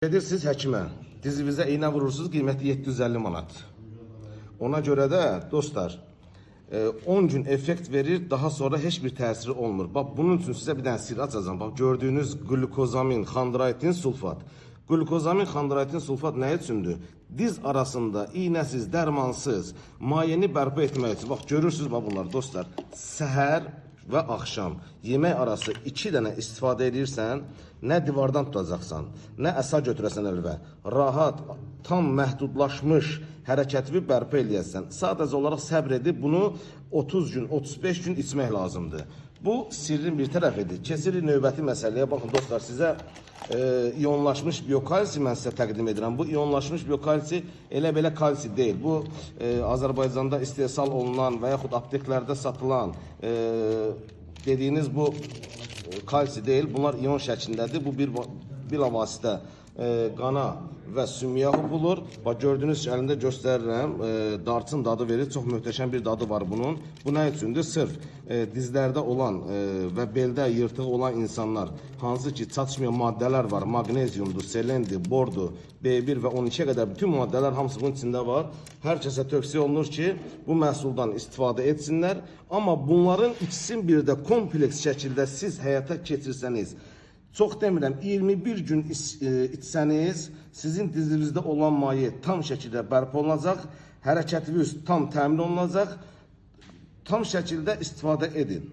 Gedirsiniz həkimə, dizivizə iğnə vurursunuz, qiyməti 750 manat. Ona görə də dostlar, 10 gün effekt verir, daha sonra heç bir təsiri olmur. Bax, bunun üçün sizə bir dənə sir açacağım. Bax, gördüyünüz glukozamin, xandraitin, sulfat. Glukozamin, xandraitin, sulfat nə üçündür? Diz arasında iğnəsiz, dərmansız, mayeni bərpa etmək üçün. Bax, görürsünüz bax bunlar dostlar. Səhər və axşam yemək arası 2 dənə istifadə edirsən, nə divardan tutacaqsan, nə əsa götürəsən əlvə, rahat, tam məhdudlaşmış hərəkətini bərpa eləyəsən. Sadəcə olaraq səbr edib bunu 30 gün, 35 gün içmək lazımdır. Bu sirrin bir tərəfidir. Keçirik növbəti məsələyə. Baxın dostlar, sizə iyonlaşmış biokalsi mən sizə təqdim edirəm. Bu iyonlaşmış biokalsi elə belə kalsi deyil. Bu Azərbaycanda istehsal olunan və yaxud apteklərdə satılan dediyiniz bu kalsi deyil. Bunlar iyon şəklindədir. Bu bilavasitə qana və sümüyə hopulur. Bax, gördüyünüz əlində göstərirəm. Darçın dadı verir. Çox möhtəşəm bir dadı var bunun. Bu nə üçündür? Sırf dizlərdə olan və beldə yırtığı olan insanlar, hansı ki çatışmayan maddələr var. Magnezyumdur, selendir, bordur, B1 və 12-yə qədər bütün maddələr hamısı bunun içində var. Hər kəsə tövsiyə olunur ki, bu məhsuldan istifadə etsinlər. Amma bunların ikisini bir də kompleks şəkildə siz həyata keçirsəniz, çox demirəm, 21 gün içsəniz, sizin dizinizdə olan maye tam şəkildə bərpa olunacaq, hərəkətiniz tam təmin olunacaq, tam şəkildə istifadə edin.